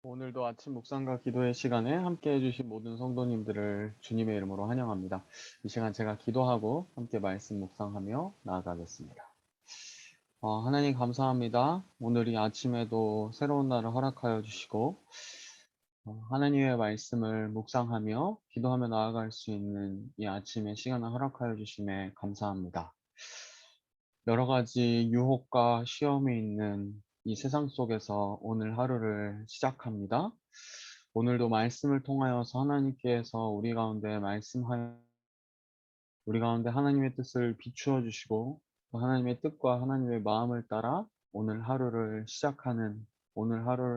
오늘도 아침 묵상과 기도의 시간에 함께 해주신 모든 성도님들을 주님의 이름으로 환영합니다. 이 시간 제가 기도하고 함께 말씀 묵상하며 나아가겠습니다. 하나님 감사합니다. 오늘 이 아침에도 새로운 날을 허락하여 주시고 하나님의 말씀을 묵상하며 기도하며 나아갈 수 있는 이 아침의 시간을 허락하여 주심에 감사합니다. 여러 가지 유혹과 시험이 있는 이 세상 속에서 오늘 하루를 시작합니다. 오늘도 말씀을 통하여서 하나님께서 우리 가운데 하나님의 뜻을 비추어 주시고 또 하나님의 뜻과 하나님의 마음을 따라 오늘 하루를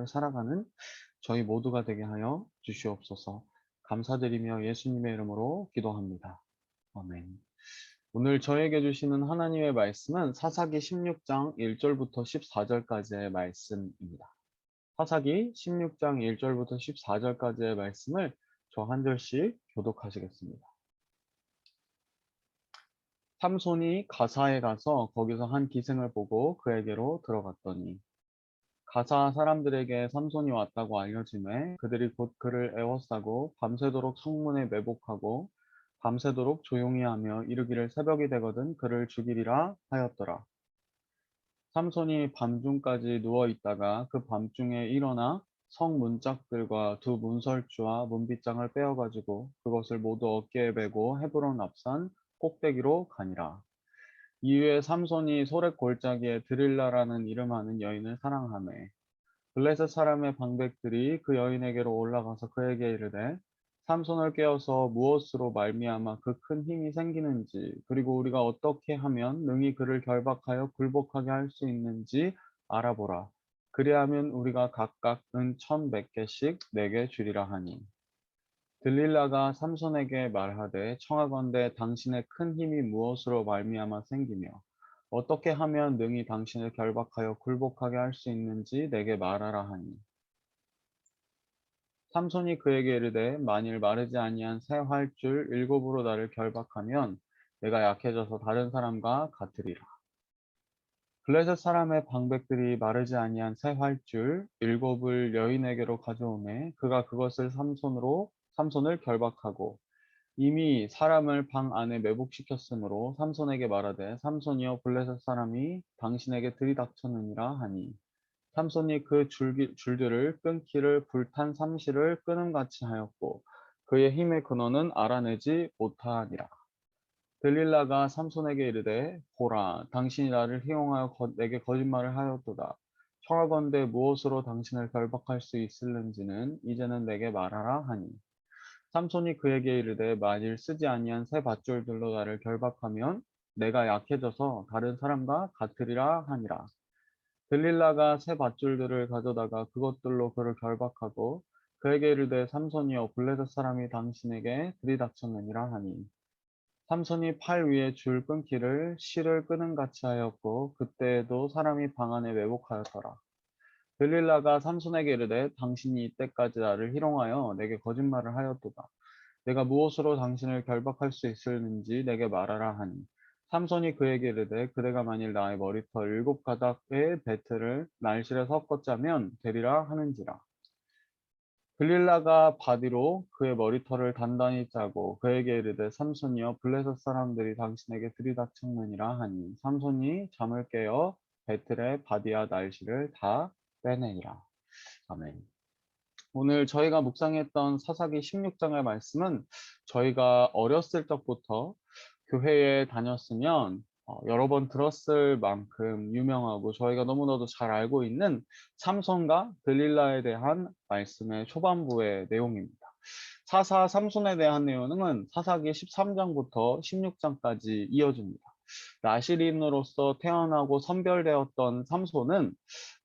살아가는 저희 모두가 되게 하여 주시옵소서. 감사드리며 예수님의 이름으로 기도합니다. 아멘. 오늘 저에게 주시는 하나님의 말씀은 사사기 16장 1절부터 14절까지의 말씀입니다. 사사기 16장 1절부터 14절까지의 말씀을 저 한 절씩 교독하시겠습니다. 삼손이 가사에 가서 거기서 한 기생을 보고 그에게로 들어갔더니 가사 사람들에게 삼손이 왔다고 알려지매 그들이 곧 그를 애워싸고 밤새도록 성문에 매복하고 밤새도록 조용히 하며 이르기를 새벽이 되거든 그를 죽이리라 하였더라. 삼손이 밤중까지 누워 있다가 그 밤중에 일어나 성 문짝들과 두 문설주와 문빗장을 빼어가지고 그것을 모두 어깨에 메고 헤브론 앞산 꼭대기로 가니라. 이후에 삼손이 소렛 골짜기에 드릴라라는 이름하는 여인을 사랑하매 블레셋 사람의 방백들이 그 여인에게로 올라가서 그에게 이르되 삼손을 깨어서 무엇으로 말미암아 그 큰 힘이 생기는지 그리고 우리가 어떻게 하면 능히 그를 결박하여 굴복하게 할 수 있는지 알아보라. 그리하면 우리가 각각 은 1,100 개씩 내게 주리라 하니 들릴라가 삼손에게 말하되 청하건대 당신의 큰 힘이 무엇으로 말미암아 생기며 어떻게 하면 능히 당신을 결박하여 굴복하게 할 수 있는지 내게 말하라 하니 삼손이 그에게 이르되 만일 마르지 아니한 새 활줄 7으로 나를 결박하면 내가 약해져서 다른 사람과 같으리라. 블레셋 사람의 방백들이 마르지 아니한 새 활줄 7을 여인에게로 가져오매 그가 그것을 삼손을 결박하고 이미 사람을 방 안에 매복시켰으므로 삼손에게 말하되 삼손이여 블레셋 사람이 당신에게 들이닥쳤느니라 하니 삼손이 그 줄들을 끊기를 불탄 삼시를 끊음같이 하였고 그의 힘의 근원은 알아내지 못하니라. 들릴라가 삼손에게 이르되 보라 당신이 나를 희롱하여 내게 거짓말을 하였도다. 청하건대 무엇으로 당신을 결박할 수 있을는지는 이제는 내게 말하라 하니 삼손이 그에게 이르되 만일 쓰지 아니한 새 밧줄들로 나를 결박하면 내가 약해져서 다른 사람과 같으리라 하니라. 들릴라가 새 밧줄들을 가져다가 그것들로 그를 결박하고 그에게 이르되 삼손이여 블레셋 사람이 당신에게 들이닥쳤느니라 하니 삼손이 팔 위에 줄 끊기를 실을 끄는같이 하였고 그때에도 사람이 방 안에 매복하였더라. 들릴라가 삼손에게 이르되 당신이 이때까지 나를 희롱하여 내게 거짓말을 하였도다. 내가 무엇으로 당신을 결박할 수 있을는지 내게 말하라 하니 삼손이 그에게 이르되 그대가 만일 나의 머리털 7가닥의 배틀을 날실에 섞어 짜면 되리라 하는지라. 들릴라가 바디로 그의 머리털을 단단히 짜고 그에게 이르되 삼손이여 블레셋 사람들이 당신에게 들이닥쳤느니라 하니 삼손이 잠을 깨어 배틀의 바디와 날실을 다 빼내니라. 아멘. 오늘 저희가 묵상했던 사사기 16장의 말씀은 저희가 어렸을 적부터 교회에 다녔으면 여러 번 들었을 만큼 유명하고 저희가 너무나도 잘 알고 있는 삼손과 들릴라에 대한 말씀의 초반부의 내용입니다. 사사 삼손에 대한 내용은 사사기 13장부터 16장까지 이어집니다. 나시린으로서 태어나고 선별되었던 삼손은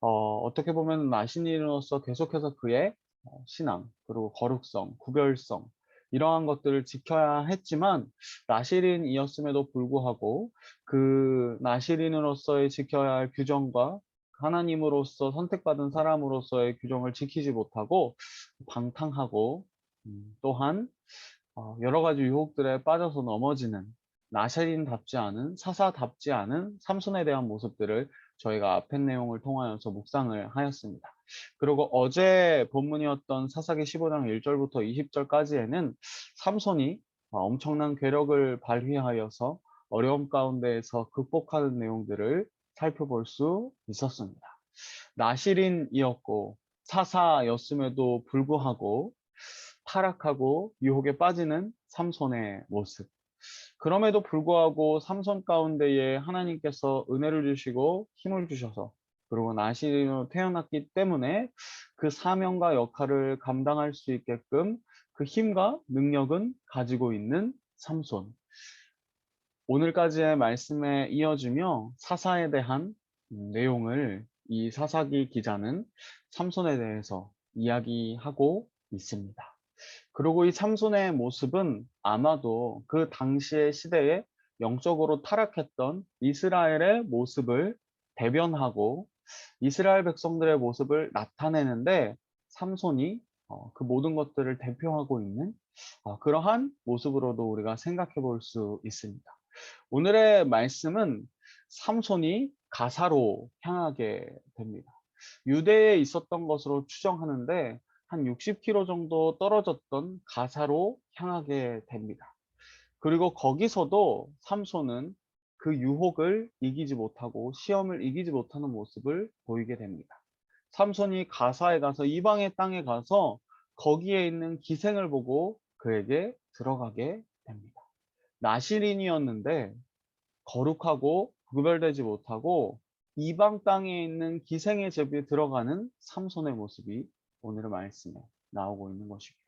어떻게 보면 나시린으로서 계속해서 그의 신앙, 그리고 거룩성, 구별성 이러한 것들을 지켜야 했지만 나시린이었음에도 불구하고 그 나시린으로서의 지켜야 할 규정과 하나님으로서 선택받은 사람으로서의 규정을 지키지 못하고 방탕하고 또한 여러 가지 유혹들에 빠져서 넘어지는 나시린답지 않은, 사사답지 않은 삼손에 대한 모습들을 저희가 앞의 내용을 통하여서 묵상을 하였습니다. 그리고 어제 본문이었던 사사기 15장 1절부터 20절까지에는 삼손이 엄청난 괴력을 발휘하여서 어려움 가운데에서 극복하는 내용들을 살펴볼 수 있었습니다. 나시린이었고 사사였음에도 불구하고 타락하고 유혹에 빠지는 삼손의 모습. 그럼에도 불구하고 삼손 가운데에 하나님께서 은혜를 주시고 힘을 주셔서 그리고 나시린으로 태어났기 때문에 그 사명과 역할을 감당할 수 있게끔 그 힘과 능력은 가지고 있는 삼손. 오늘까지의 말씀에 이어지며 사사에 대한 내용을 이 사사기 기자는 삼손에 대해서 이야기하고 있습니다. 그리고 이 삼손의 모습은 아마도 그 당시의 시대에 영적으로 타락했던 이스라엘의 모습을 대변하고 이스라엘 백성들의 모습을 나타내는데 삼손이 그 모든 것들을 대표하고 있는 그러한 모습으로도 우리가 생각해 볼 수 있습니다. 오늘의 말씀은 삼손이 가사로 향하게 됩니다. 유대에 있었던 것으로 추정하는데 한 60km 정도 떨어졌던 가사로 향하게 됩니다. 그리고 거기서도 삼손은 그 유혹을 이기지 못하고 시험을 이기지 못하는 모습을 보이게 됩니다. 삼손이 가사에 가서 이방의 땅에 가서 거기에 있는 기생을 보고 그에게 들어가게 됩니다. 나시린이었는데 거룩하고 구별되지 못하고 이방 땅에 있는 기생의 제비에 들어가는 삼손의 모습이 오늘의 말씀에 나오고 있는 것입니다.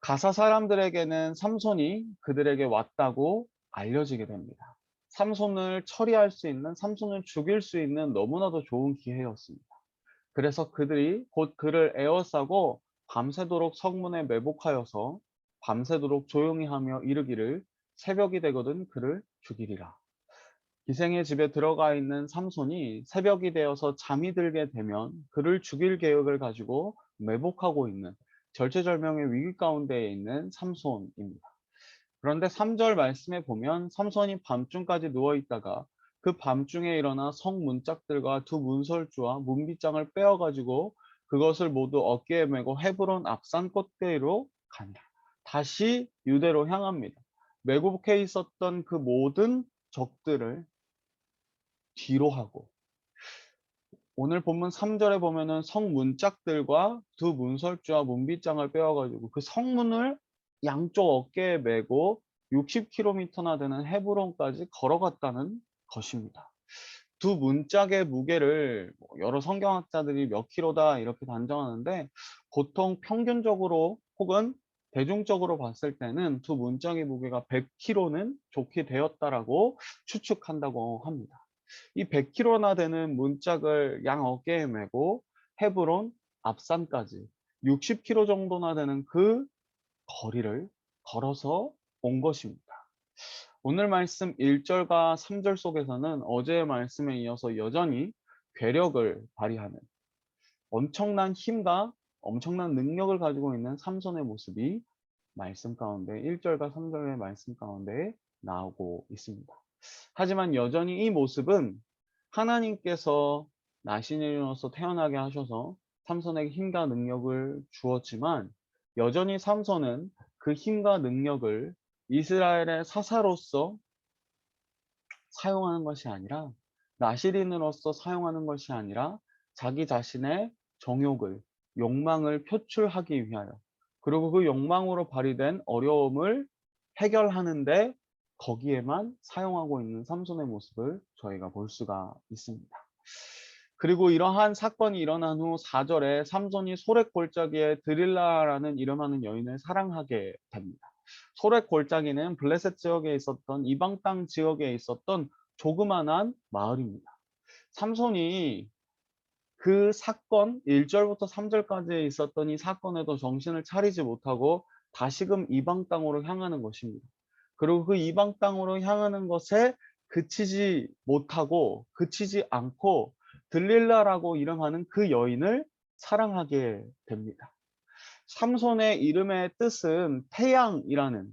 가사 사람들에게는 삼손이 그들에게 왔다고 알려지게 됩니다. 삼손을 처리할 수 있는, 삼손을 죽일 수 있는 너무나도 좋은 기회였습니다. 그래서 그들이 곧 그를 에워싸고 밤새도록 성문에 매복하여서 밤새도록 조용히 하며 이르기를 새벽이 되거든 그를 죽이리라. 기생의 집에 들어가 있는 삼손이 새벽이 되어서 잠이 들게 되면 그를 죽일 계획을 가지고 매복하고 있는 절체절명의 위기 가운데에 있는 삼손입니다. 그런데 3절 말씀에 보면 삼손이 밤중까지 누워 있다가 그 밤중에 일어나 성 문짝들과 두 문설주와 문빗장을 빼어 가지고 그것을 모두 어깨에 메고 헤브론 앞산 꼭대기로 간다. 다시 유대로 향합니다. 매국해 있었던 그 모든 적들을 뒤로 하고 오늘 본문 3절에 보면은 성 문짝들과 두 문설주와 문빗장을 빼어가지고 그 성문을 양쪽 어깨에 메고 60km나 되는 헤브론까지 걸어갔다는 것입니다. 두 문짝의 무게를 여러 성경학자들이 몇 킬로다 이렇게 단정하는데 보통 평균적으로 혹은 대중적으로 봤을 때는 두 문짝의 무게가 100kg는 좋게 되었다라고 추측한다고 합니다. 이 100kg나 되는 문짝을 양 어깨에 메고 헤브론 앞산까지 60km 정도나 되는 그 거리를 걸어서 온 것입니다. 오늘 말씀 1절과 3절 속에서는 어제의 말씀에 이어서 여전히 괴력을 발휘하는 엄청난 힘과 엄청난 능력을 가지고 있는 삼손의 모습이 말씀 가운데 1절과 3절의 말씀 가운데 나오고 있습니다. 하지만 여전히 이 모습은 하나님께서 나시린으로서 태어나게 하셔서 삼손에게 힘과 능력을 주었지만 여전히 삼손은 그 힘과 능력을 이스라엘의 사사로서 사용하는 것이 아니라 나시린으로서 사용하는 것이 아니라 자기 자신의 정욕을, 욕망을 표출하기 위하여 그리고 그 욕망으로 발휘된 어려움을 해결하는데 거기에만 사용하고 있는 삼손의 모습을 저희가 볼 수가 있습니다. 그리고 이러한 사건이 일어난 후 4절에 삼손이 소렉 골짜기에 드릴라라는 이름하는 여인을 사랑하게 됩니다. 소렉 골짜기는 블레셋 지역에 있었던 이방 땅 지역에 있었던 조그만한 마을입니다. 삼손이 그 사건 1절부터 3절까지 있었던 이 사건에도 정신을 차리지 못하고 다시금 이방 땅으로 향하는 것입니다. 그리고 그 이방 땅으로 향하는 것에 그치지 못하고 그치지 않고 들릴라라고 이름하는 그 여인을 사랑하게 됩니다. 삼손의 이름의 뜻은 태양이라는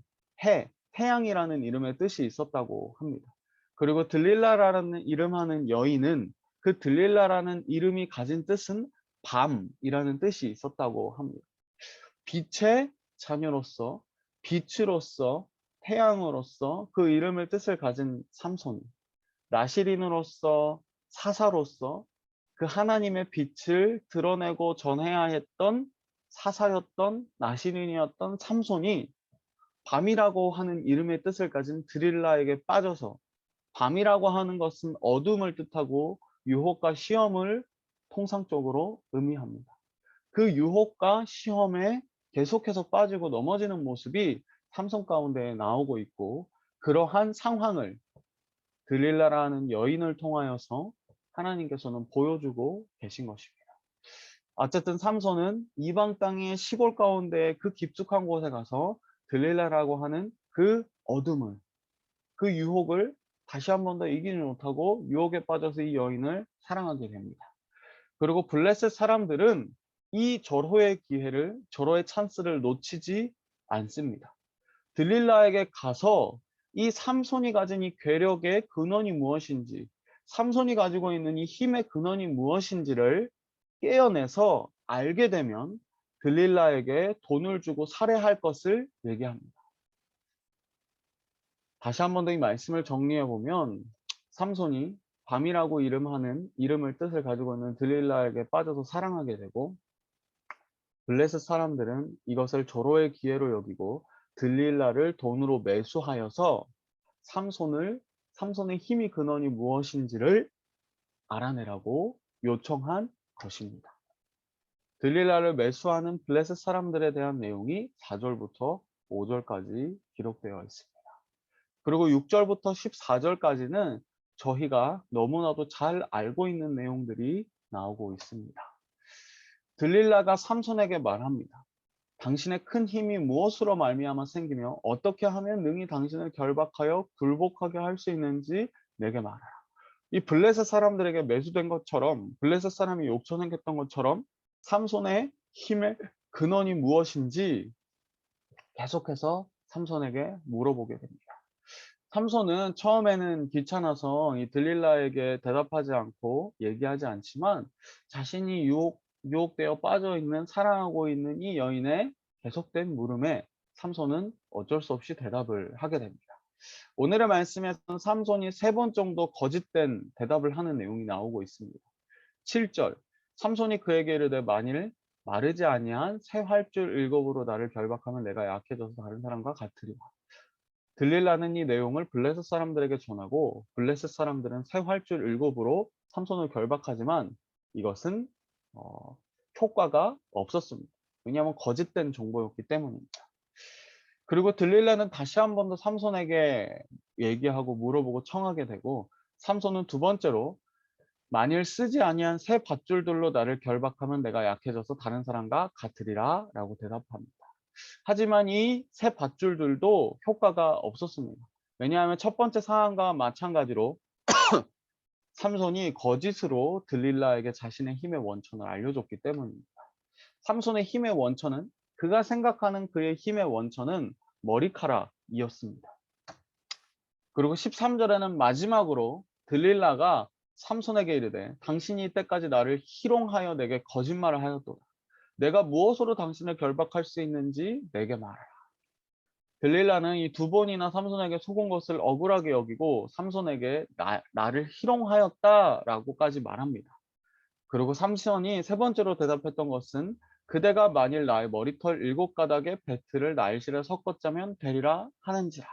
해, 태양이라는 이름의 뜻이 있었다고 합니다. 그리고 들릴라라는 이름하는 여인은 그 들릴라라는 이름이 가진 뜻은 밤이라는 뜻이 있었다고 합니다. 빛의 자녀로서, 빛으로서, 태양으로서 그 이름의 뜻을 가진 삼손, 나시린으로서, 사사로서 그 하나님의 빛을 드러내고 전해야 했던 사사였던 나시린이었던 삼손이 밤이라고 하는 이름의 뜻을 가진 드릴라에게 빠져서, 밤이라고 하는 것은 어둠을 뜻하고 유혹과 시험을 통상적으로 의미합니다. 그 유혹과 시험에 계속해서 빠지고 넘어지는 모습이 삼손 가운데 나오고 있고, 그러한 상황을 들릴라라는 여인을 통하여서 하나님께서는 보여주고 계신 것입니다. 어쨌든 삼손은 이방 땅의 시골 가운데 그 깊숙한 곳에 가서 들릴라라고 하는 그 어둠을, 그 유혹을 다시 한 번 더 이기지 못하고 유혹에 빠져서 이 여인을 사랑하게 됩니다. 그리고 블레셋 사람들은 이 절호의 기회를, 절호의 찬스를 놓치지 않습니다. 들릴라에게 가서 이 삼손이 가진 이 괴력의 근원이 무엇인지, 삼손이 가지고 있는 이 힘의 근원이 무엇인지를 깨어내서 알게 되면 들릴라에게 돈을 주고 살해할 것을 얘기합니다. 다시 한 번 더 이 말씀을 정리해 보면, 삼손이 밤이라고 이름하는 이름을 뜻을 가지고 있는 들릴라에게 빠져서 사랑하게 되고, 블레셋 사람들은 이것을 절호의 기회로 여기고 들릴라를 돈으로 매수하여서 삼손의 힘이 근원이 무엇인지를 알아내라고 요청한 것입니다. 들릴라를 매수하는 블레셋 사람들에 대한 내용이 4절부터 5절까지 기록되어 있습니다. 그리고 6절부터 14절까지는 저희가 너무나도 잘 알고 있는 내용들이 나오고 있습니다. 들릴라가 삼손에게 말합니다. 당신의 큰 힘이 무엇으로 말미암아 생기며 어떻게 하면 능히 당신을 결박하여 굴복하게 할 수 있는지 내게 말하라. 이 블레셋 사람들에게 매수된 것처럼, 블레셋 사람이 욕처생겼던 것처럼 삼손의 힘의 근원이 무엇인지 계속해서 삼손에게 물어보게 됩니다. 삼손은 처음에는 귀찮아서 이 들릴라에게 대답하지 않고 얘기하지 않지만, 자신이 유혹되어 빠져 있는, 사랑하고 있는 이 여인의 계속된 물음에 삼손은 어쩔 수 없이 대답을 하게 됩니다. 오늘의 말씀에서는 삼손이 3번 정도 거짓된 대답을 하는 내용이 나오고 있습니다. 7절, 삼손이 그에게 이르되 만일 마르지 아니한 새 활줄 7으로 나를 결박하면 내가 약해져서 다른 사람과 같으리라. 들릴라는 이 내용을 블레셋 사람들에게 전하고, 블레셋 사람들은 새 활줄 7으로 삼손을 결박하지만 이것은 효과가 없었습니다. 왜냐하면 거짓된 정보였기 때문입니다. 그리고 들릴라는 다시 한 번 더 삼손에게 얘기하고 물어보고 청하게 되고, 삼손은 2번째로 만일 쓰지 아니한 새 밧줄들로 나를 결박하면 내가 약해져서 다른 사람과 같으리라 라고 대답합니다. 하지만 이 새 밧줄들도 효과가 없었습니다. 왜냐하면 첫 번째 상황과 마찬가지로 삼손이 거짓으로 들릴라에게 자신의 힘의 원천을 알려줬기 때문입니다. 삼손의 힘의 원천은, 그가 생각하는 그의 힘의 원천은 머리카락이었습니다. 그리고 13절에는 마지막으로 들릴라가 삼손에게 이르되 당신이 이때까지 나를 희롱하여 내게 거짓말을 하였도다. 내가 무엇으로 당신을 결박할 수 있는지 내게 말하라. 들릴라는 이 2번이나 삼손에게 속은 것을 억울하게 여기고 삼손에게 나를 희롱하였다라고까지 말합니다. 그리고 삼손이 3번째로 대답했던 것은 그대가 만일 나의 머리털 7가닥에 배틀을 날실에 섞었자면 되리라 하는지라.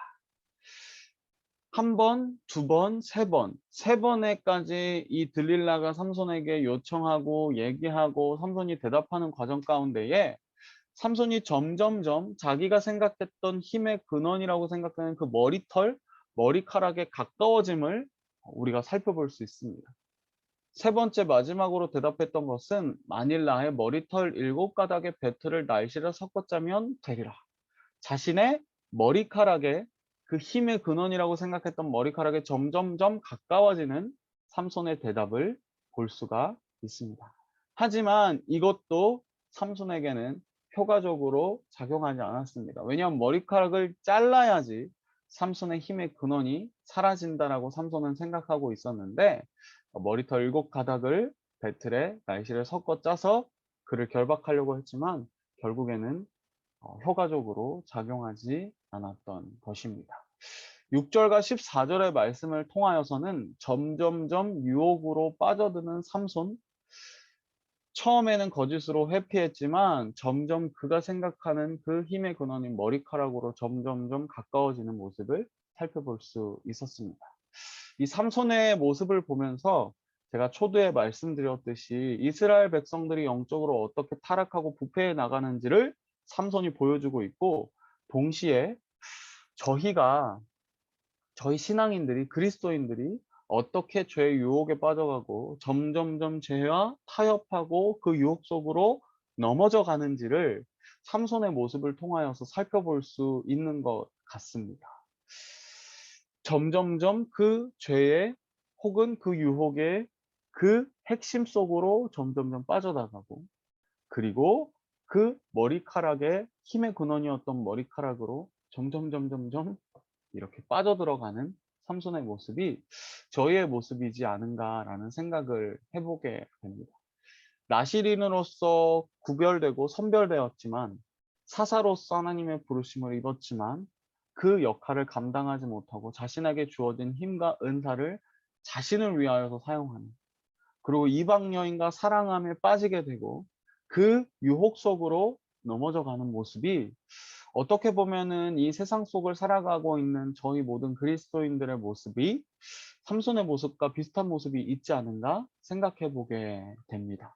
1번, 2번, 3번, 3번에까지 이 들릴라가 삼손에게 요청하고 얘기하고 삼손이 대답하는 과정 가운데에 삼손이 점점점 자기가 생각했던 힘의 근원이라고 생각하는 그 머리카락에 가까워짐을 우리가 살펴볼 수 있습니다. 3번째 마지막으로 대답했던 것은 만일 나의 머리털 7가닥의 배틀을 날실에 섞었자면 되리라. 자신의 머리카락에, 그 힘의 근원이라고 생각했던 머리카락에 점점점 가까워지는 삼손의 대답을 볼 수가 있습니다. 하지만 이것도 삼손에게는 효과적으로 작용하지 않았습니다. 왜냐하면 머리카락을 잘라야지 삼손의 힘의 근원이 사라진다라고 삼손은 생각하고 있었는데 머리털 7가닥을 배틀에 날씨를 섞어 짜서 그를 결박하려고 했지만 결국에는 효과적으로 작용하지 않았던 것입니다. 6절과 14절의 말씀을 통하여서는 점점점 유혹으로 빠져드는 삼손, 처음에는 거짓으로 회피했지만 점점 그가 생각하는 그 힘의 근원인 머리카락으로 점점점 가까워지는 모습을 살펴볼 수 있었습니다. 이 삼손의 모습을 보면서 제가 초두에 말씀드렸듯이 이스라엘 백성들이 영적으로 어떻게 타락하고 부패해 나가는지를 삼손이 보여주고 있고, 동시에 저희가 저희 신앙인들이, 그리스도인들이 어떻게 죄의 유혹에 빠져가고 점점점 죄와 타협하고 그 유혹 속으로 넘어져 가는지를 삼손의 모습을 통하여서 살펴볼 수 있는 것 같습니다. 점점점 그 죄의 혹은 그 유혹의 그 핵심 속으로 점점점 빠져나가고, 그리고 그 머리카락의 힘의 근원이었던 머리카락으로 점점점점점 이렇게 빠져들어가는 삼손의 모습이 저희의 모습이지 않은가라는 생각을 해보게 됩니다. 나시린으로서 구별되고 선별되었지만, 사사로서 하나님의 부르심을 입었지만 그 역할을 감당하지 못하고 자신에게 주어진 힘과 은사를 자신을 위하여서 사용하는, 그리고 이방 여인과 사랑함에 빠지게 되고 그 유혹 속으로 넘어져 가는 모습이 어떻게 보면은 이 세상 속을 살아가고 있는 저희 모든 그리스도인들의 모습이 삼손의 모습과 비슷한 모습이 있지 않은가 생각해 보게 됩니다.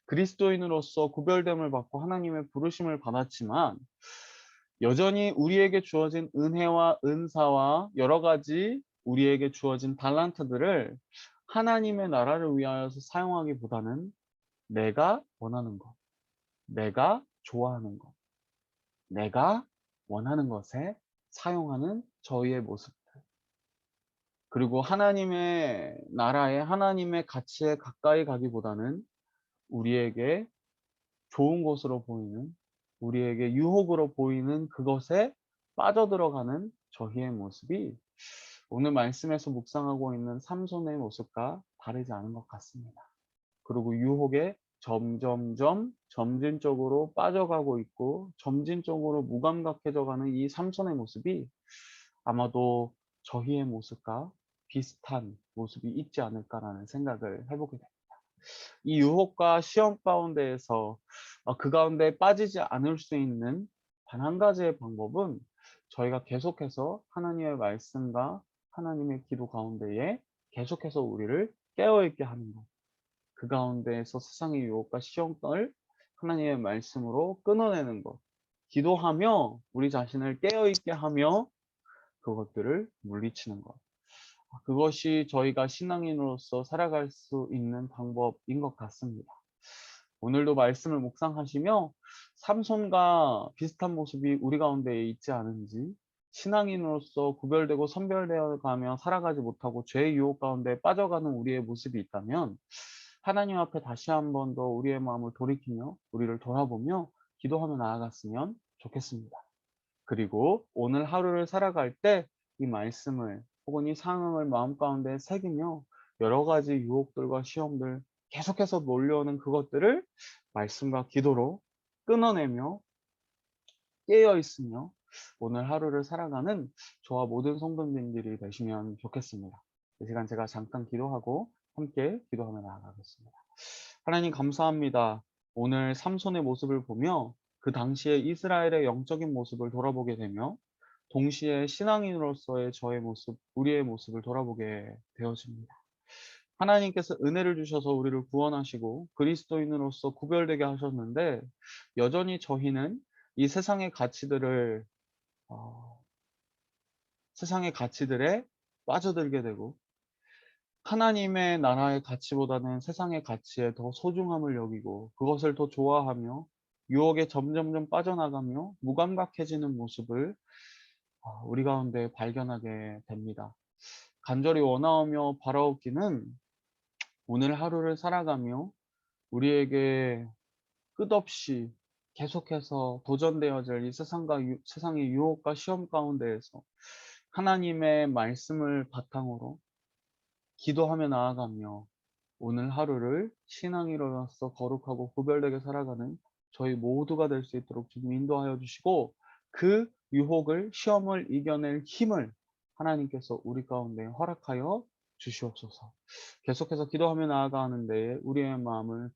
그리스도인으로서 구별됨을 받고 하나님의 부르심을 받았지만 여전히 우리에게 주어진 은혜와 은사와 여러 가지 우리에게 주어진 달란트들을 하나님의 나라를 위하여서 사용하기보다는 내가 원하는 것, 내가 좋아하는 것, 내가 원하는 것에 사용하는 저희의 모습들, 그리고 하나님의 나라에, 하나님의 가치에 가까이 가기보다는 우리에게 좋은 것으로 보이는, 우리에게 유혹으로 보이는 그것에 빠져들어가는 저희의 모습이 오늘 말씀에서 묵상하고 있는 삼손의 모습과 다르지 않은 것 같습니다. 그리고 유혹에 점점점 점진적으로 빠져가고 있고 점진적으로 무감각해져 가는 이 삼손의 모습이 아마도 저희의 모습과 비슷한 모습이 있지 않을까라는 생각을 해보게 됩니다. 이 유혹과 시험 가운데에서 그 가운데 빠지지 않을 수 있는 단 한 가지의 방법은 저희가 계속해서 하나님의 말씀과 하나님의 기도 가운데에 계속해서 우리를 깨어있게 하는 것, 그 가운데에서 세상의 유혹과 시험을 하나님의 말씀으로 끊어내는 것, 기도하며 우리 자신을 깨어있게 하며 그것들을 물리치는 것, 그것이 저희가 신앙인으로서 살아갈 수 있는 방법인 것 같습니다. 오늘도 말씀을 묵상하시며 삼손과 비슷한 모습이 우리 가운데 있지 않은지, 신앙인으로서 구별되고 선별되어 가며 살아가지 못하고 죄의 유혹 가운데 빠져가는 우리의 모습이 있다면 하나님 앞에 다시 한 번 더 우리의 마음을 돌이키며 우리를 돌아보며 기도하며 나아갔으면 좋겠습니다. 그리고 오늘 하루를 살아갈 때 이 말씀을 혹은 이 상황을 마음 가운데 새기며 여러 가지 유혹들과 시험들, 계속해서 몰려오는 그것들을 말씀과 기도로 끊어내며 깨어 있으며 오늘 하루를 살아가는 저와 모든 성도님들이 되시면 좋겠습니다. 이 시간 제가 잠깐 기도하고 함께 기도하며 나아가겠습니다. 하나님 감사합니다. 오늘 삼손의 모습을 보며 그 당시에 이스라엘의 영적인 모습을 돌아보게 되며 동시에 신앙인으로서의 저의 모습, 우리의 모습을 돌아보게 되어집니다. 하나님께서 은혜를 주셔서 우리를 구원하시고 그리스도인으로서 구별되게 하셨는데 여전히 저희는 이 세상의 가치들을 세상의 가치들에 빠져들게 되고 하나님의 나라의 가치보다는 세상의 가치에 더 소중함을 여기고 그것을 더 좋아하며 유혹에 점점점 빠져나가며 무감각해지는 모습을 우리 가운데 발견하게 됩니다. 간절히 원하오며 바라옵기는 오늘 하루를 살아가며 우리에게 끝없이 계속해서 도전되어질 이 세상의 유혹과 시험 가운데에서 하나님의 말씀을 바탕으로 기도하며 나아가며 오늘 하루를 신앙인으로서 거룩하고 구별되게 살아가는 저희 모두가 될 수 있도록 주님 인도하여 주시고, 그 유혹을, 시험을 이겨낼 힘을 하나님께서 우리 가운데 허락하여 주시옵소서. 계속해서 기도하며 나아가는 데에 우리의 마음을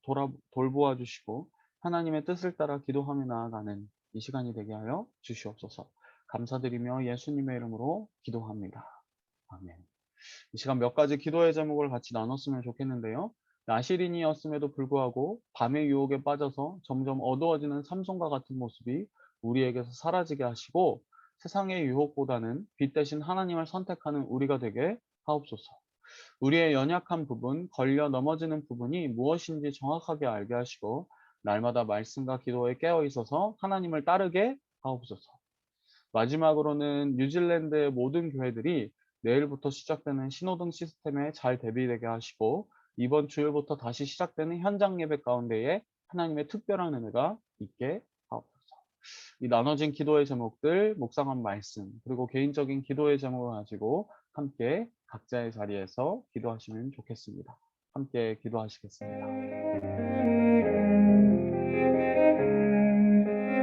돌보아 주시고 하나님의 뜻을 따라 기도하며 나아가는 이 시간이 되게 하여 주시옵소서. 감사드리며 예수님의 이름으로 기도합니다. 아멘. 이 시간 몇 가지 기도의 제목을 같이 나눴으면 좋겠는데요. 나실인이었음에도 불구하고 밤의 유혹에 빠져서 점점 어두워지는 삼손과 같은 모습이 우리에게서 사라지게 하시고, 세상의 유혹보다는 빛 대신 하나님을 선택하는 우리가 되게 하옵소서. 우리의 연약한 부분, 걸려 넘어지는 부분이 무엇인지 정확하게 알게 하시고, 날마다 말씀과 기도에 깨어 있어서 하나님을 따르게 하옵소서. 마지막으로는 뉴질랜드의 모든 교회들이 내일부터 시작되는 신호등 시스템에 잘 대비되게 하시고, 이번 주일부터 다시 시작되는 현장 예배 가운데에 하나님의 특별한 은혜가 있게 하옵소서. 이 나눠진 기도의 제목들, 묵상한 말씀, 그리고 개인적인 기도의 제목을 가지고 함께 각자의 자리에서 기도하시면 좋겠습니다. 함께 기도하시겠습니다.